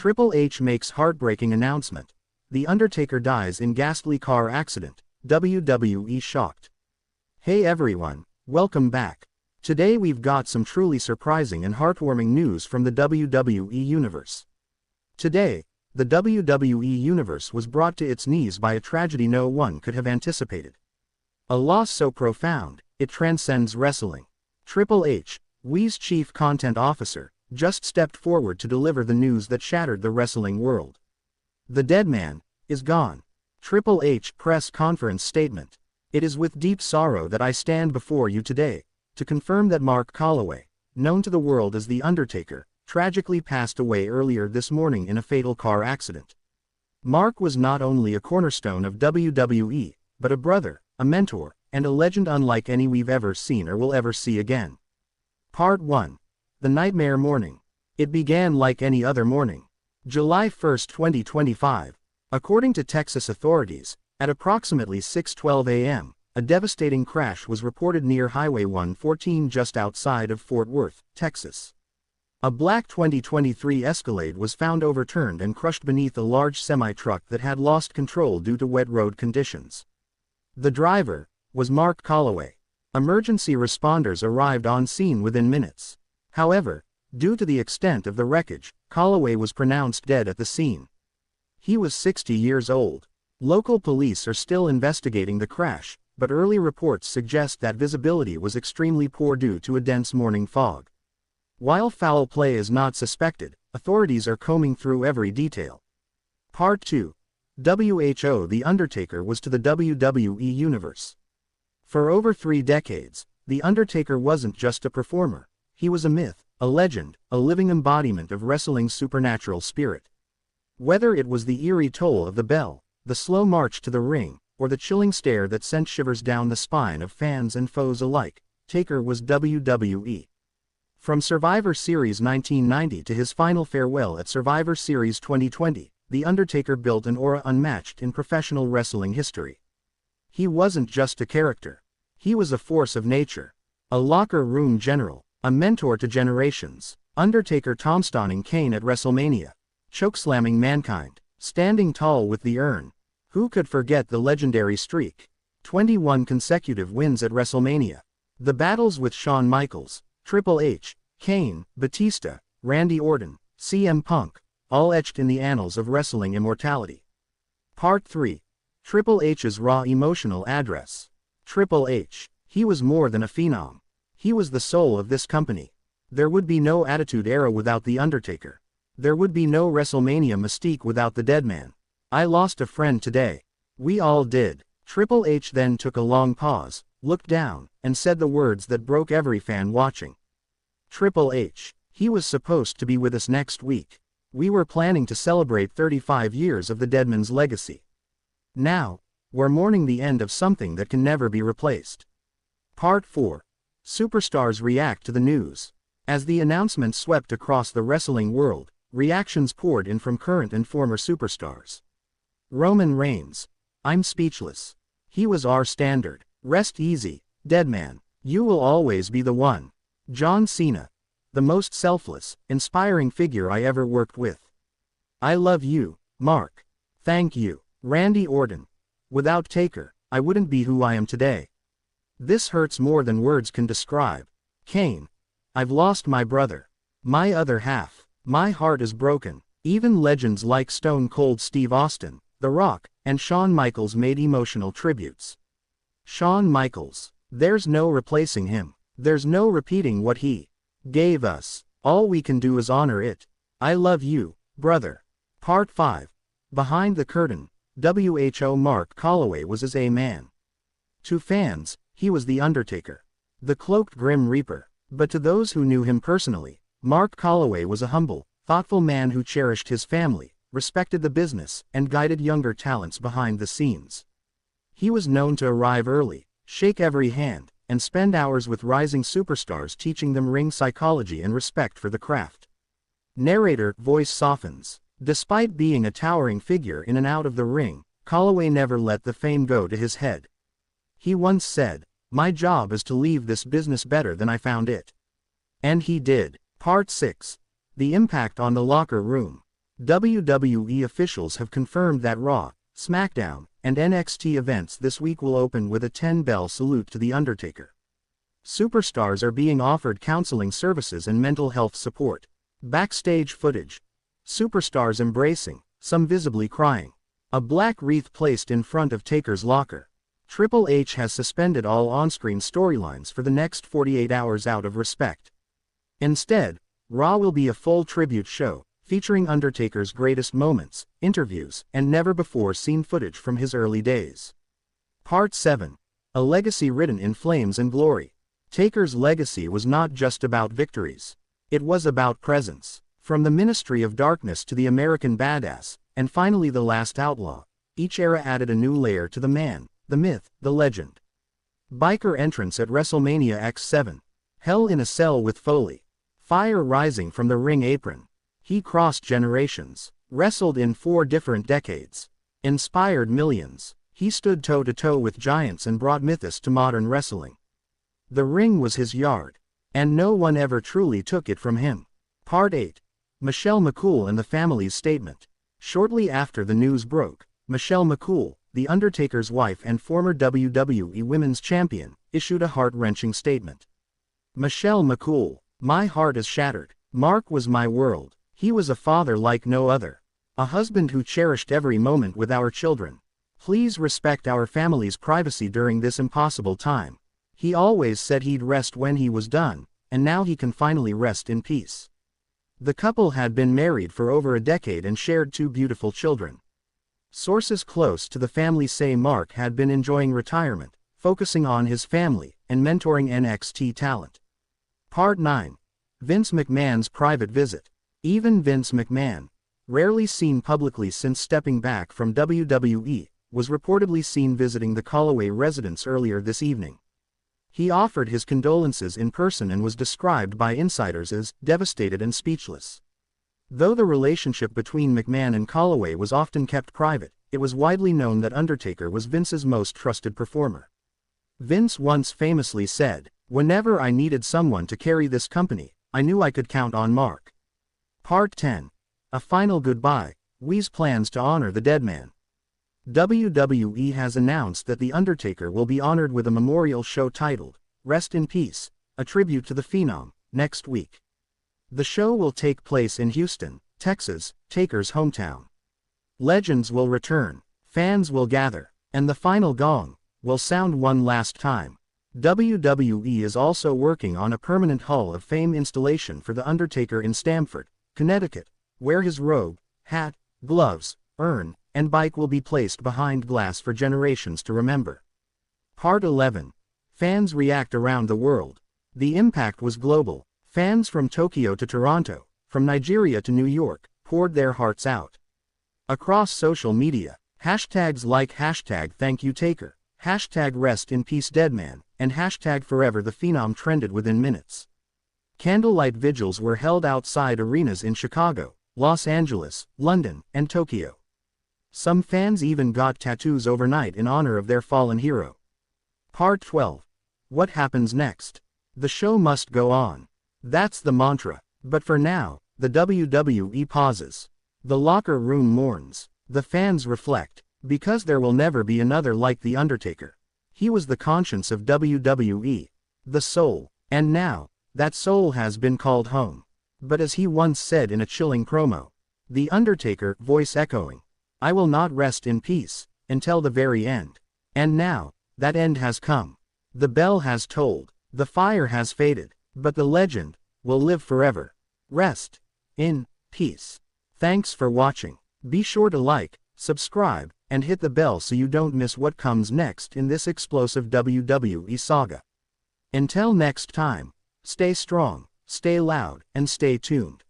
Triple H makes heartbreaking announcement. The Undertaker dies in ghastly car accident. WWE shocked. Hey everyone, welcome back. Today we've got some truly surprising and heartwarming news from the WWE Universe. Today, the WWE Universe was brought to its knees by a tragedy no one could have anticipated. A loss so profound, it transcends wrestling. Triple H, WWE's chief content officer, just stepped forward to deliver the news that shattered the wrestling world. The Deadman is gone. Triple H press conference statement. It is with deep sorrow that I stand before you today, to confirm that Mark Calaway, known to the world as The Undertaker, tragically passed away earlier this morning in a fatal car accident. Mark was not only a cornerstone of WWE, but a brother, a mentor, and a legend unlike any we've ever seen or will ever see again. Part 1. The Nightmare Morning. It began like any other morning. July 1, 2025. According to Texas authorities, at approximately 6:12 a.m., a devastating crash was reported near Highway 114 just outside of Fort Worth, Texas. A black 2023 Escalade was found overturned and crushed beneath a large semi-truck that had lost control due to wet road conditions. The driver was Mark Calaway. Emergency responders arrived on scene within minutes. However, due to the extent of the wreckage, Calaway was pronounced dead at the scene. He was 60 years old. Local police are still investigating the crash, but early reports suggest that visibility was extremely poor due to a dense morning fog. While foul play is not suspected, authorities are combing through every detail. Part 2. WHO. The Undertaker was to the WWE Universe. For over 3 decades, The Undertaker wasn't just a performer. He was a myth, a legend, a living embodiment of wrestling's supernatural spirit. Whether it was the eerie toll of the bell, the slow march to the ring, or the chilling stare that sent shivers down the spine of fans and foes alike, Taker was WWE. From Survivor Series 1990 to his final farewell at Survivor Series 2020, The Undertaker built an aura unmatched in professional wrestling history. He wasn't just a character. He was a force of nature. A locker room general. A mentor to generations. Undertaker tombstoning Kane at WrestleMania. Chokeslamming Mankind. Standing tall with the urn. Who could forget the legendary streak? 21 consecutive wins at WrestleMania. The battles with Shawn Michaels, Triple H, Kane, Batista, Randy Orton, CM Punk, all etched in the annals of wrestling immortality. Part 3. Triple H's raw emotional address. Triple H. He was more than a phenom. He was the soul of this company. There would be no Attitude Era without The Undertaker. There would be no WrestleMania mystique without the Deadman. I lost a friend today. We all did. Triple H then took a long pause, looked down, and said the words that broke every fan watching. Triple H. He was supposed to be with us next week. We were planning to celebrate 35 years of the Deadman's legacy. Now, we're mourning the end of something that can never be replaced. Part 4. Superstars react to the news. As the announcement swept across the wrestling world, reactions poured in from current and former superstars. Roman Reigns. I'm speechless. He was our standard. Rest easy, Deadman. You will always be the one. John Cena. The most selfless, inspiring figure I ever worked with. I love you, Mark. Thank you. Randy Orton. Without Taker, I wouldn't be who I am today. This hurts more than words can describe. Kane. I've lost my brother. My other half. My heart is broken. Even legends like Stone Cold Steve Austin, The Rock, and Shawn Michaels made emotional tributes. Shawn Michaels. There's no replacing him. There's no repeating what he gave us. All we can do is honor it. I love you, brother. Part 5. Behind the curtain. WHO. Mark Calaway was as a man. To fans, he was The Undertaker, the cloaked Grim Reaper. But to those who knew him personally, Mark Calaway was a humble, thoughtful man who cherished his family, respected the business, and guided younger talents behind the scenes. He was known to arrive early, shake every hand, and spend hours with rising superstars teaching them ring psychology and respect for the craft. Narrator. Voice softens. Despite being a towering figure in and out of the ring, Calaway never let the fame go to his head. He once said, "My job is to leave this business better than I found it." And he did. Part 6. The impact on the locker room. WWE officials have confirmed that Raw, SmackDown, and NXT events this week will open with a 10-bell salute to The Undertaker. Superstars are being offered counseling services and mental health support. Backstage footage. Superstars embracing, some visibly crying. A black wreath placed in front of Taker's locker. Triple H has suspended all on-screen storylines for the next 48 hours out of respect. Instead, Raw will be a full tribute show, featuring Undertaker's greatest moments, interviews, and never-before-seen footage from his early days. Part 7. A legacy written in flames and glory. Taker's legacy was not just about victories. It was about presence. From the Ministry of Darkness to the American Badass, and finally the Last Outlaw, each era added a new layer to the man, the myth, the legend. Biker entrance at WrestleMania X7. Hell in a Cell with Foley. Fire rising from the ring apron. He crossed generations. Wrestled in 4 different decades. Inspired millions. He stood toe-to-toe with giants and brought mythos to modern wrestling. The ring was his yard. And no one ever truly took it from him. Part 8. Michelle McCool and the family's statement. Shortly after the news broke, Michelle McCool, The Undertaker's wife and former WWE Women's Champion, issued a heart-wrenching statement. Michelle McCool, my heart is shattered. Mark was my world. He was a father like no other. A husband who cherished every moment with our children. Please respect our family's privacy during this impossible time. He always said he'd rest when he was done, and now he can finally rest in peace. The couple had been married for over a decade and shared 2 beautiful children. Sources close to the family say Mark had been enjoying retirement, focusing on his family, and mentoring NXT talent. Part 9. Vince McMahon's private visit. Even Vince McMahon, rarely seen publicly since stepping back from WWE, was reportedly seen visiting the Callaway residence earlier this evening. He offered his condolences in person and was described by insiders as devastated and speechless. Though the relationship between McMahon and Callaway was often kept private, it was widely known that Undertaker was Vince's most trusted performer. Vince once famously said, "Whenever I needed someone to carry this company, I knew I could count on Mark." Part 10. A final goodbye. WWE's plans to honor the Deadman. WWE has announced that The Undertaker will be honored with a memorial show titled, Rest in Peace, a tribute to the Phenom, next week. The show will take place in Houston, Texas, Taker's hometown. Legends will return, fans will gather, and the final gong will sound one last time. WWE is also working on a permanent Hall of Fame installation for The Undertaker in Stamford, Connecticut, where his robe, hat, gloves, urn, and bike will be placed behind glass for generations to remember. Part 11. Fans react around the world. The impact was global. Fans from Tokyo to Toronto, from Nigeria to New York, poured their hearts out. Across social media, hashtags like #ThankYouTaker, #RestInPeaceDeadman, and #ForeverThePhenom trended within minutes. Candlelight vigils were held outside arenas in Chicago, Los Angeles, London, and Tokyo. Some fans even got tattoos overnight in honor of their fallen hero. Part 12. What happens next? The show must go on. That's the mantra. But for now, the WWE pauses. The locker room mourns. The fans reflect. Because there will never be another like The Undertaker. He was the conscience of WWE. The soul. And now, that soul has been called home. But as he once said in a chilling promo, The Undertaker, voice echoing, I will not rest in peace, until the very end. And now, that end has come. The bell has tolled, the fire has faded, but the legend will live forever. Rest in peace. Thanks for watching. Be sure to like, subscribe, and hit the bell so you don't miss what comes next in this explosive WWE saga. Until next time, stay strong, stay loud, and stay tuned.